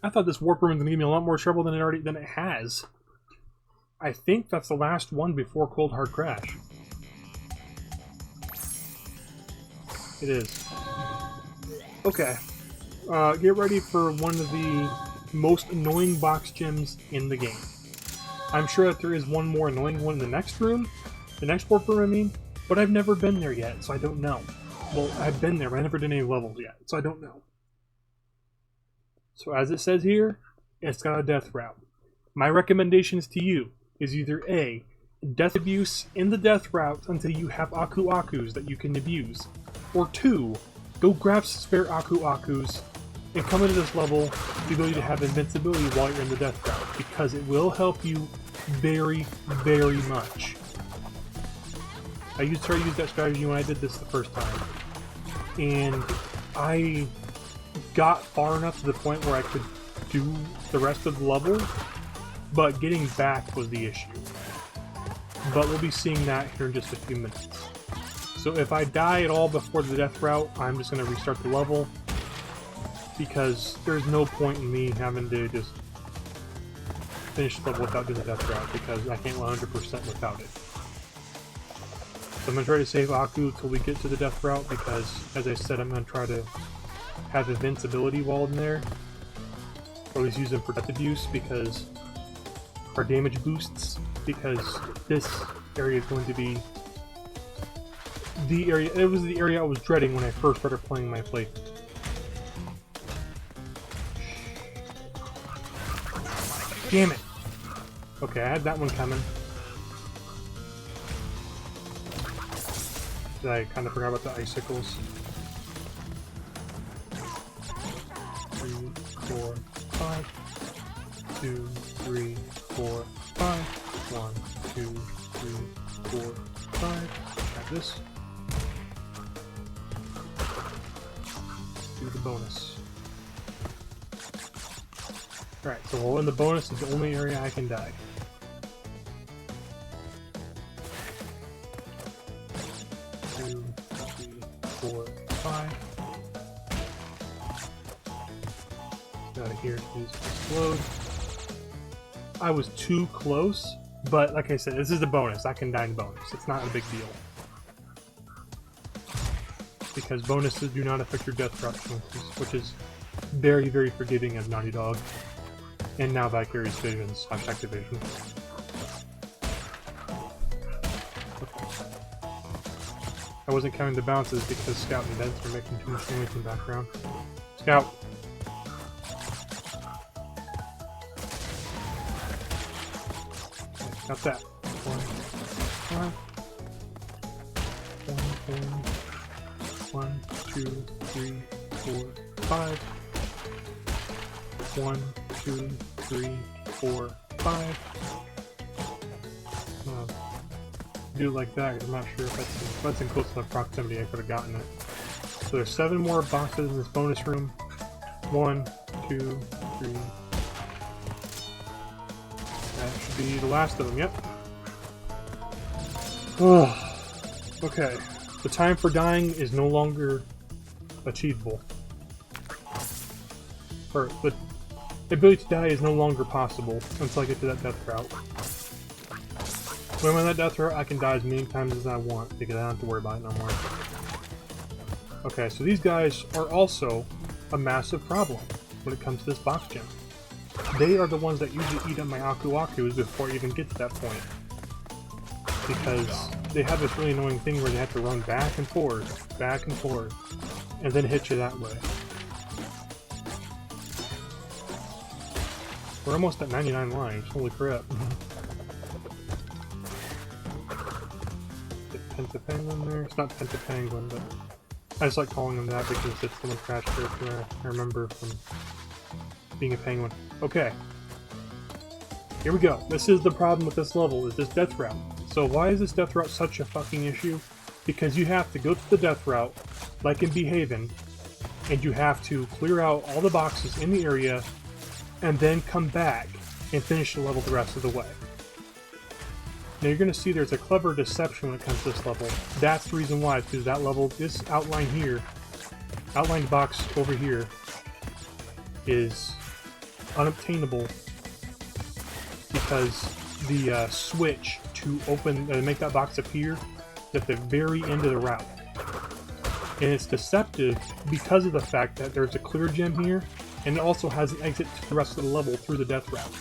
I thought this warp room was gonna give me a lot more trouble than it has. I think that's the last one before Cold Hard Crash. It is. Okay. Get ready for one of the most annoying box gems in the game. I'm sure that there is one more annoying one in the next room. The next warp room, I mean. But I've never been there yet, so I don't know. Well, I've been there, but I never did any levels yet, so I don't know. So as it says here, it's got a death route. My recommendations to you is either A, death abuse in the death route until you have Aku Akus that you can abuse, or 2, go grab some spare Aku Akus and come into this level with the ability to have invincibility while you're in the death route, because it will help you very, very much. I used to try to use that strategy when I did this the first time, and I got far enough to the point where I could do the rest of the level, but getting back was the issue. But we'll be seeing that here in just a few minutes. So if I die at all before the death route, I'm just going to restart the level, because there's no point in me having to just finish the level without doing the death route, because I can't 100% without it. So I'm going to try to save Aku till we get to the death route, because, as I said, I'm going to try to have invincibility while in there. Or at least use them for death abuse, because our damage boosts, because this area is going to be the area. It was the area I was dreading when I first started playing my playthrough. Damn it! Okay, I had that one coming. I kind of forgot about the icicles. 3, 4, 5. 2, 3, 4, 5. 1, 2, 3, 4, 5. Got this. Do the bonus. Alright, so while in the bonus is the only area I can die. Two, 3, 4, 5. Out of here, please explode. I was too close, but like I said, this is a bonus. I can die in bonus. It's not a big deal. Because bonuses do not affect your death route chances, which is very, very forgiving of Naughty Dog. And now Vicarious Visions / Activision. I wasn't counting the bounces because Scout and Dents were making too much noise in the background. Scout! Got that. 1, 5. 1, 2, 3, 4, 5. 1, 2, 3, 4, 5. Do it like that because I'm not sure if that's in close enough proximity I could have gotten it. So there's 7 more boxes in this bonus room. 1, 2, 3. That should be the last of them, yep. Okay. The time for dying is no longer achievable. Or, the ability to die is no longer possible until I get to that death route. When I'm on that death route, I can die as many times as I want because I don't have to worry about it no more. Okay, so these guys are also a massive problem when it comes to this box gem. They are the ones that usually eat up my Aku-Akus before I even get to that point. Because they have this really annoying thing where they have to run back and forth, and then hit you that way. We're almost at 99 lives, holy crap. Get Pentapenguin there. It's not Pentapenguin, but I just like calling him that because it's the one Crash character I remember from being a penguin. Okay. Here we go. This is the problem with this level, is this death route. So why is this death route such a fucking issue? Because you have to go to the death route, like in Behaven, and you have to clear out all the boxes in the area, and then come back and finish the level the rest of the way. Now you're going to see there's a clever deception when it comes to this level. That's the reason why, because that level, this outline here, outlined box over here, is unobtainable because the switch to open, make that box appear is at the very end of the route. And it's deceptive because of the fact that there's a clear gem here, and it also has an exit to the rest of the level through the death route.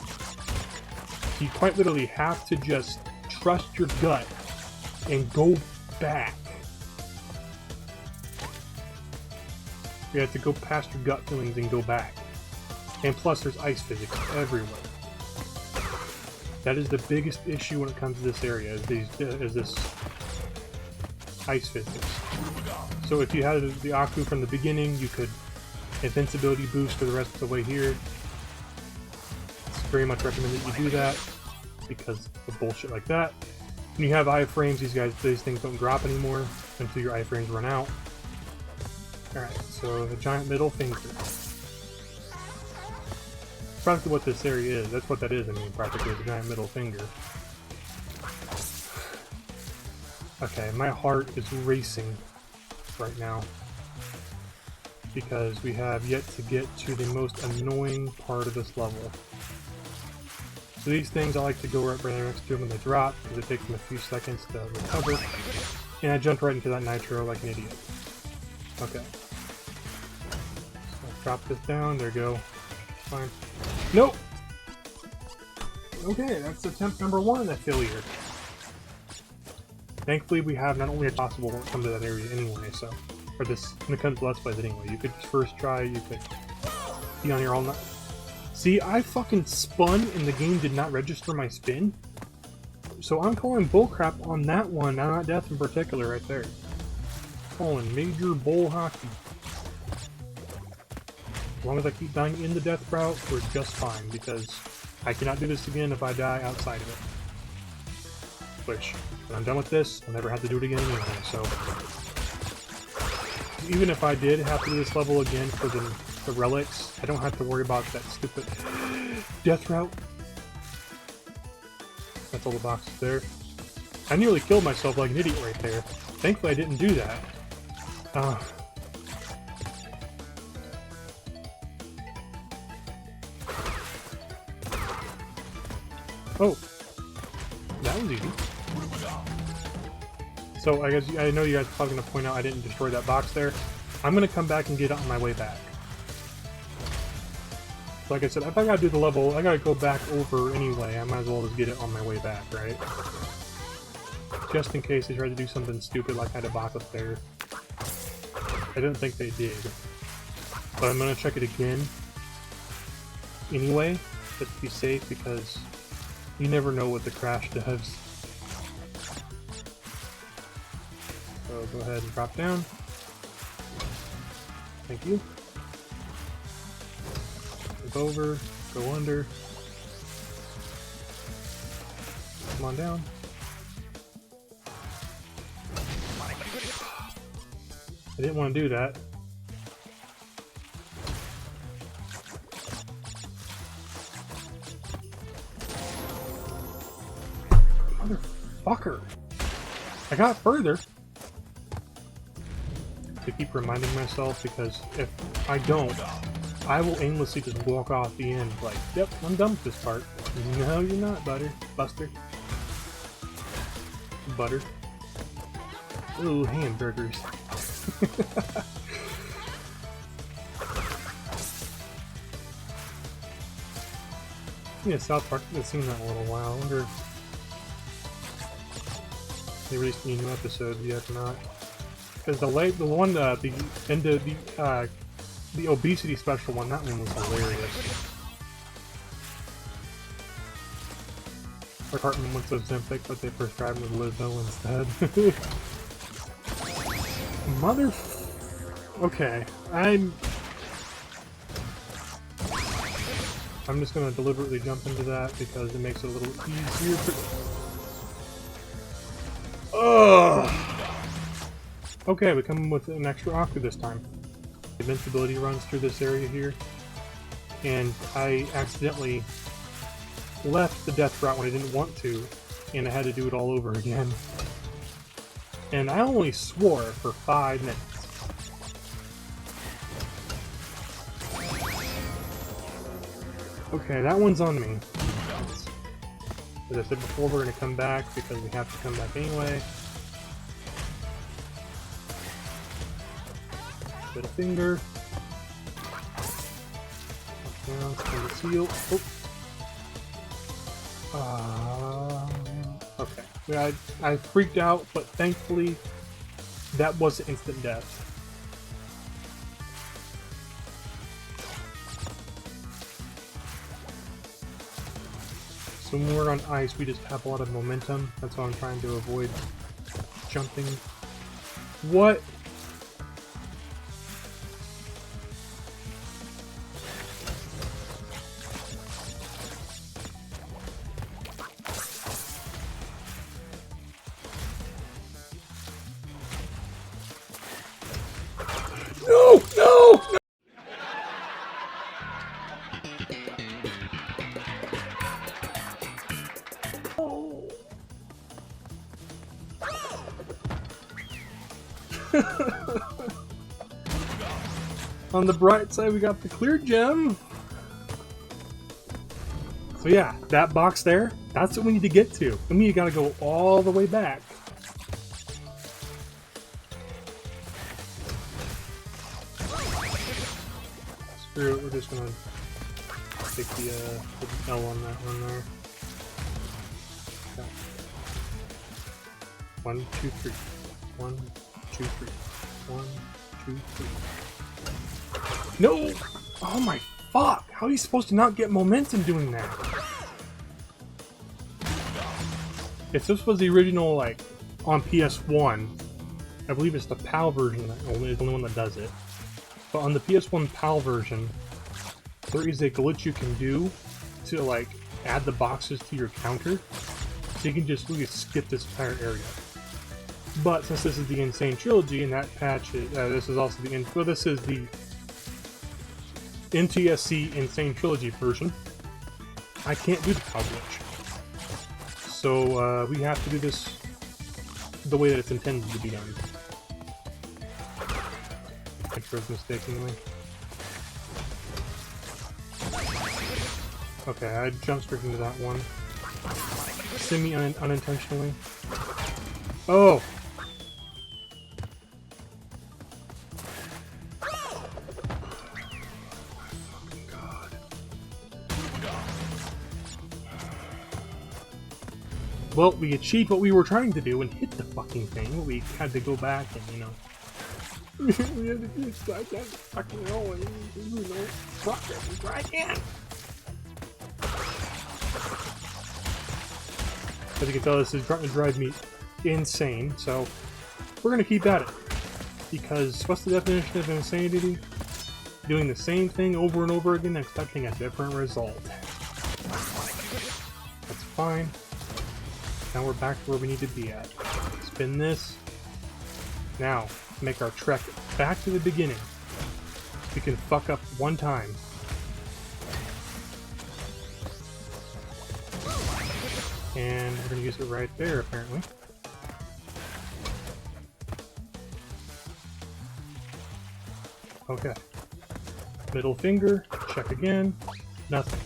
So you quite literally have to just trust your gut and go back. You have to go past your gut feelings and go back. And plus there's ice physics everywhere. That is the biggest issue when it comes to this area, is this ice physics. So if you had the Aku from the beginning, you could invincibility boost for the rest of the way here. It's very much recommended you do that because of bullshit like that. When you have iframes, these things don't drop anymore until your iframes run out. Alright, so the giant middle finger. Practically what this area is. That's what that is, I mean, practically the giant middle finger. Okay, my heart is racing right now because we have yet to get to the most annoying part of this level. So these things I like to go right next to them when they drop because it takes them a few seconds to recover, and I jumped right into that nitro like an idiot. Okay. So drop this down, there we go. Fine. Nope! Okay, that's attempt number 1 at failure. Thankfully, we have not only a possible when it comes to that area anyway, so... Or this, when it comes to Let's Plays anyway. You could just first try, you could be on here all night. See, I fucking spun and the game did not register my spin. So I'm calling bullcrap on that one, not death in particular right there. Calling major bull hockey. As long as I keep dying in the death route, we're just fine, because I cannot do this again if I die outside of it. Which, when I'm done with this, I'll never have to do it again anyway, so... Even if I did have to do this level again for the relics, I don't have to worry about that stupid death route. That's all the boxes there. I nearly killed myself like an idiot right there. Thankfully I didn't do that. Oh, that was easy. So I know you guys are probably going to point out I didn't destroy that box there. I'm going to come back and get it on my way back. Like I said, if I gotta do the level, I gotta go back over anyway. I might as well just get it on my way back, right? Just in case they try to do something stupid like I had a box up there. I don't think they did. But I'm gonna check it again anyway, just to be safe, because you never know what the crash does. So go ahead and drop down. Thank you. Move over, go under. Come on down. I didn't want to do that. Motherfucker! I got further. To keep reminding myself, because if I don't, I will aimlessly just walk off the end like, yep, I'm done with this part. No, you're not, Buster. Butter. Ooh, hamburgers. Yeah, South Park, I've seen that in a little while. I wonder if they released any new episodes yet or not. Because the end of the obesity special one, that one was hilarious. Or Cartman wants Ozempic, but they prescribed him with Lizzo instead. Mother... Okay, I'm just gonna deliberately jump into that because it makes it a little easier for... Ugh! Okay, we come with an extra Aku this time. Invincibility runs through this area here, and I accidentally left the death route when I didn't want to, and I had to do it all over again. And I only swore for 5 minutes. Okay, that one's on me. As I said before, we're going to come back because we have to come back anyway. Bit of finger. Down, the seal. Oh. Okay. I freaked out, but thankfully that was instant death. So when we're on ice, we just have a lot of momentum. That's why I'm trying to avoid jumping. What? No! No! On the bright side, we got the clear gem. So yeah, that box there, that's what we need to get to. I mean, you gotta go all the way back. Screw it, we're just gonna take the L on that one there. Okay. 1, 2, 3. 1, 2, 3. 1, 2, 3. No! Oh my fuck! How are you supposed to not get momentum doing that? If this was the original, like, on PS1, I believe it's the PAL version that is the only one that does it. But on the PS1 PAL version, there is a glitch you can do to, like, add the boxes to your counter. So you can just really skip this entire area. But since this is the Insane Trilogy, and that patch is, this is also the this is the NTSC Insane Trilogy version, I can't do the PAL glitch. So we have to do this the way that it's intended to be done. I chose mistakenly. Okay, I jumped straight into that one. Unintentionally. Oh! Well, we achieved what we were trying to do and hit the fucking thing. We had to go back and, you know... we had to do it. I can't fucking know. And, you know, fuck it. We try again. As you can tell, this is starting to drive me insane, so we're going to keep at it. Because what's the definition of insanity? Doing the same thing over and over again, expecting a different result. That's fine. Now we're back to where we need to be at. Spin this. Now, make our trek back to the beginning. We can fuck up one time. And we're going to use it right there, apparently. Okay. Middle finger, check again. Nothing.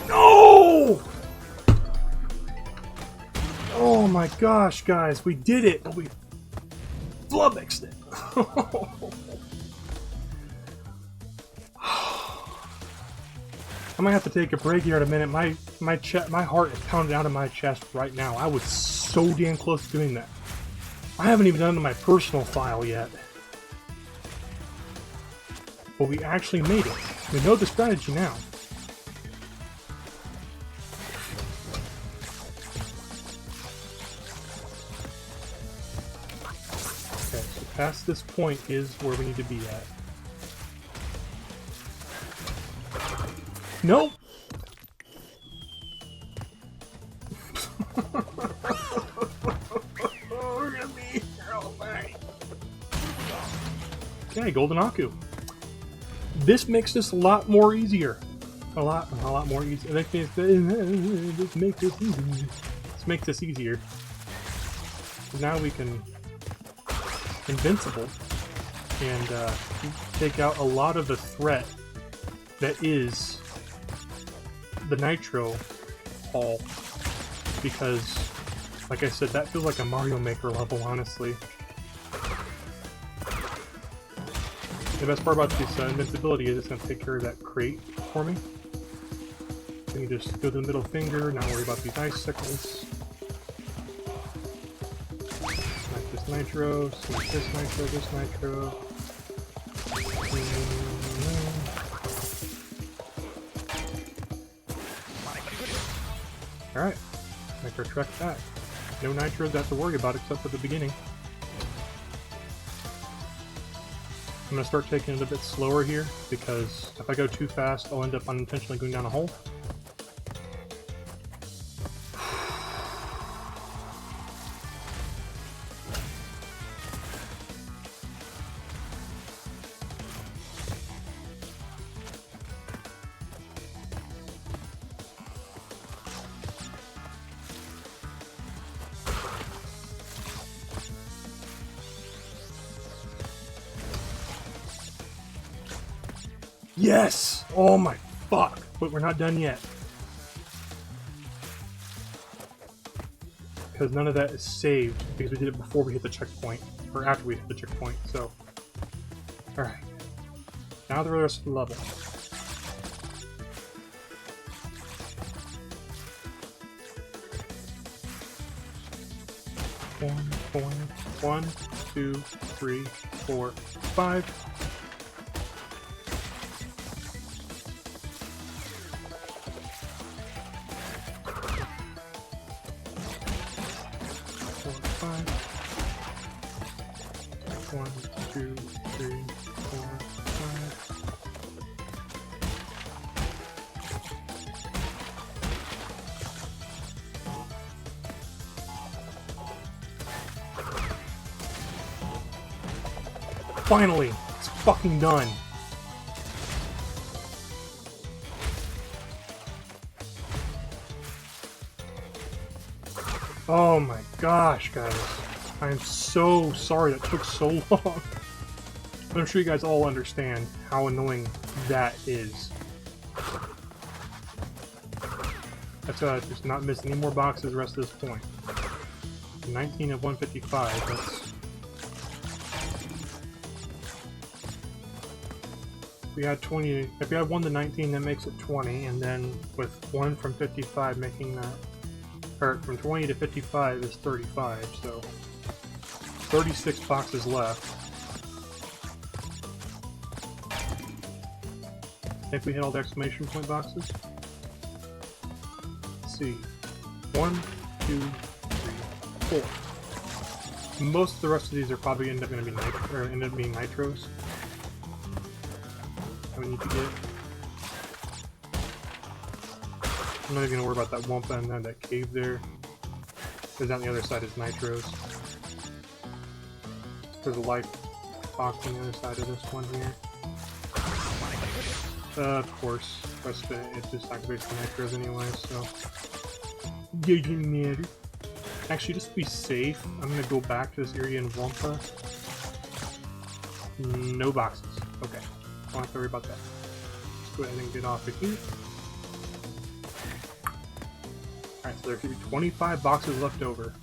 No! Oh my gosh, guys, we did it! We flummoxed it! I might have to take a break here in a minute. My heart is pounding out of my chest right now. I was so damn close to doing that. I haven't even done my personal file yet. But we actually made it. We know the strategy now. Okay, so past this point is where we need to be at. Nope! Okay, Golden Aku. This makes this a lot more easier. A lot more easier. Let's make this easy. Let's make this easier. So now we can invincible and take out a lot of the threat that is the Nitro Hall, because, like I said, that feels like a Mario Maker level, honestly. The best part about this invincibility is it's going to take care of that crate for me. Then you just go to the middle finger, not worry about these icicles. Smack this nitro, smack this nitro, this nitro. Alright, make our trek back. No nitros to have to worry about except for the beginning. I'm going to start taking it a bit slower here, because if I go too fast, I'll end up unintentionally going down a hole. Yes! Oh my fuck! But we're not done yet. Because none of that is saved, because we did it before we hit the checkpoint. Or after we hit the checkpoint, so... Alright. Now the rest of the level. One, 2, 3, 4, 5. One, two, three, four, five. Finally! It's fucking done! Oh my gosh, guys. I'm so sorry that took so long. But I'm sure you guys all understand how annoying that is. That's just not miss any more boxes the rest of this point. 19 of 155, that's... If we had 20, if we had 1 to 19, that makes it 20, and then with 1 from 55 making that, or from 20 to 55 is 35, so 36 boxes left. I think we hit all the exclamation point boxes. Let's see. 1, 2, 3, 4. Most of the rest of these are probably end up being nitros. I need to get. I'm not even gonna worry about that Wumpa and then that cave there. Because on the other side is nitros. There's a life box on the other side of this one here. Of course, if I spin it, it just activates the nitros anyway, so. Doesn't matter. Actually, just to be safe, I'm gonna go back to this area in Wumpa. No boxes. Okay. Don't have to worry about that. Let's go ahead and get off of here. Alright, so there should be 25 boxes left over.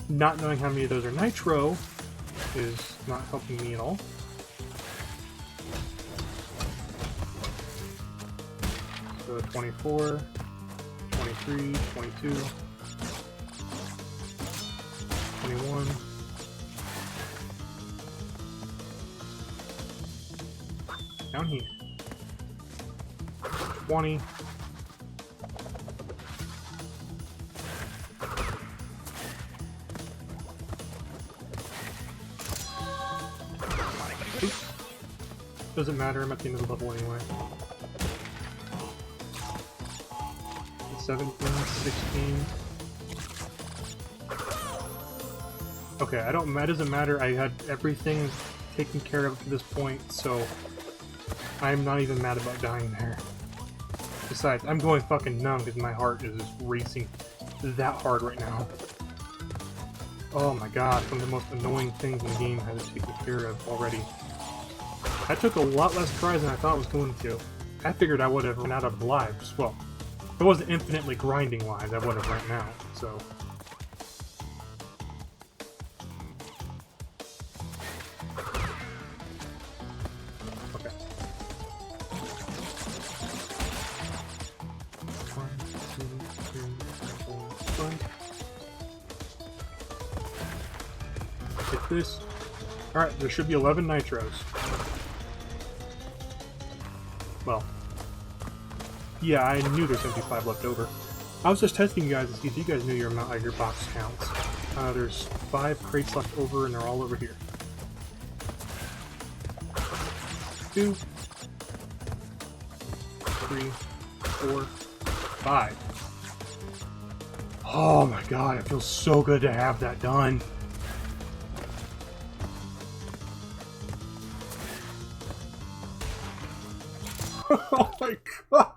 Not knowing how many of those are nitro is not helping me at all. So 24, 23, 22, 21. Down here. 20. Oops. Doesn't matter, I'm at the end of the level anyway. 17, 16. Okay, that doesn't matter, I had everything taken care of to this point, so I'm not even mad about dying there. Besides, I'm going fucking numb because my heart is just racing that hard right now. Oh my god, one of the most annoying things in the game I had to take care of already. That took a lot less tries than I thought it was going to. I figured I would have run out of lives. Well, if it wasn't infinitely grinding lives, I would have right now, so. Okay. 1, 2, 3, 4, 5. Hit this. Alright, there should be 11 nitros. Well, yeah, I knew there's going to be 5 left over. I was just testing you guys to see if you guys knew your amount, your box counts. There's 5 crates left over, and they're all over here. 2, 3, 4, 5. Oh my god, it feels so good to have that done. Oh my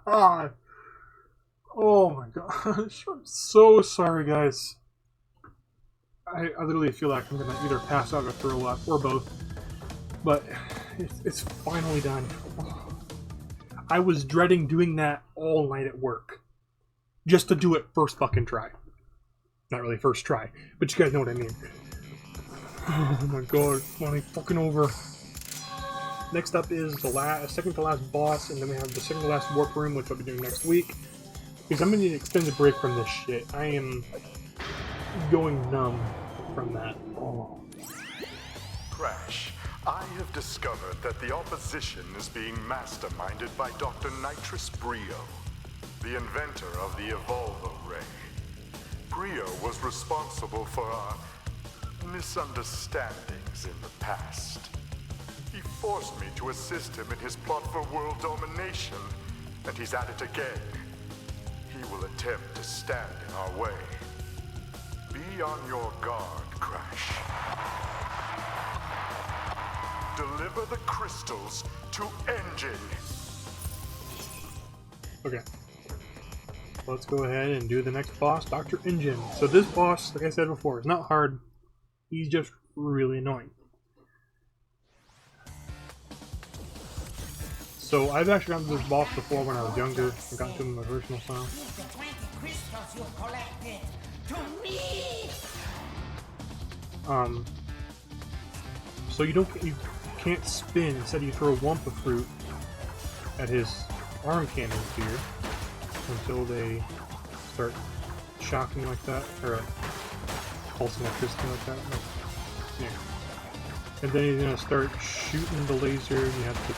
god! Oh my gosh, I'm so sorry guys. I literally feel like I'm gonna either pass out or throw up, or both. But it's finally done. I was dreading doing that all night at work. Just to do it first fucking try. Not really first try, but you guys know what I mean. Oh my god, it's finally fucking over. Next up is the second to last boss, and then we have the second to last warp room, which I'll be doing next week. Because I'm going to need an extended break from this shit. I am going numb from that. Oh. Crash, I have discovered that the opposition is being masterminded by Dr. Nitrous Brio, the inventor of the Evolver Ray. Brio was responsible for our misunderstandings in the past. He forced me to assist him in his plot for world domination, and he's at it again. He will attempt to stand in our way. Be on your guard, Crash. Deliver the crystals to Engine. Okay. Let's go ahead and do the next boss, Dr. Engine. So this boss, like I said before, is not hard. He's just really annoying. So I've actually gotten to this boss before when I was younger. I got to him in my original style. So you can't spin. Instead, you throw a Wumpa fruit at his arm cannons here until they start shocking like that, or pulsing electricity like that. Yeah. And then he's gonna start shooting the laser, and you have to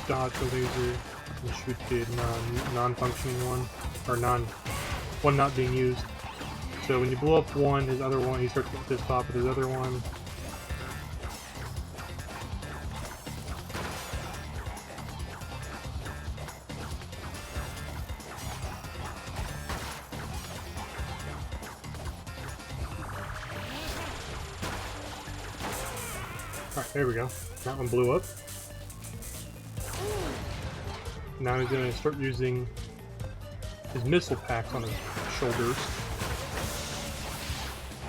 dodge the laser and shoot the non-functioning one, or one not being used. So when you blow up one, his other one, he starts getting pissed off with his other one. Alright, there we go. That one blew up. Now he's going to start using his missile packs on his shoulders,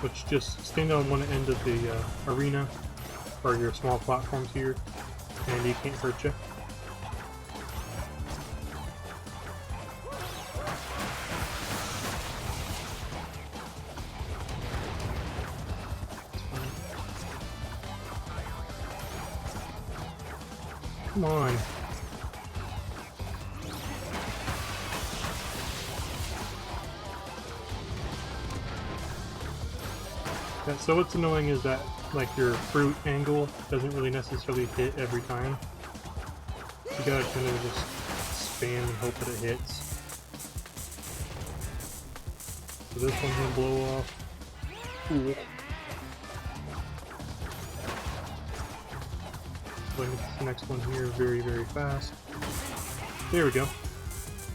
which just stand on one end of the arena, or your small platforms here, and he can't hurt you. Come on. Yeah, so what's annoying is that, like, your fruit angle doesn't really necessarily hit every time. You gotta kind of just spam and hope that it hits. So this one's gonna blow off. Cool. But the next one here very, very fast. There we go.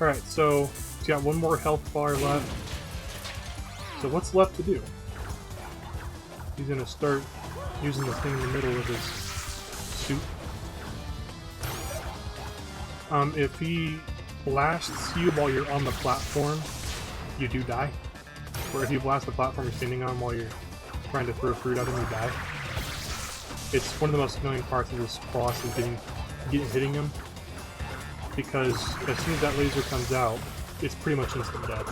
Alright, so he's got one more health bar left. So what's left to do? He's gonna start using the thing in the middle of his suit. If he blasts you while you're on the platform, you do die. Or if you blast the platform you're standing on while you're trying to throw fruit at him, you die. It's one of the most annoying parts of this boss is hitting him, because as soon as that laser comes out, it's pretty much instant death.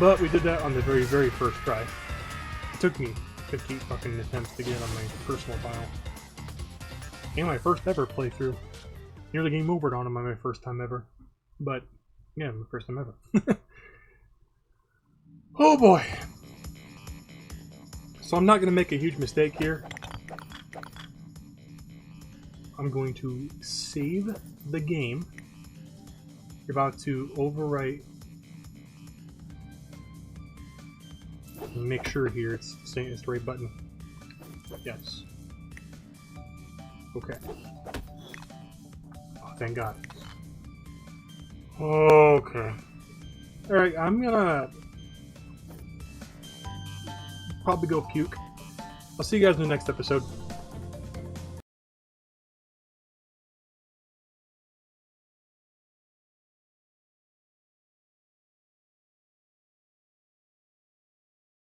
But we did that on the very, very first try. It took me 50 fucking attempts to get it on my personal file. And my first ever playthrough. Nearly game overed on him on my first time ever. But, yeah, my first time ever. Oh boy! So I'm not going to make a huge mistake here. I'm going to save the game. You're about to overwrite. Make sure here it's saying it's the right button. Yes. Okay. Oh, thank God. Okay. Alright, I'm gonna probably go puke. I'll see you guys in the next episode.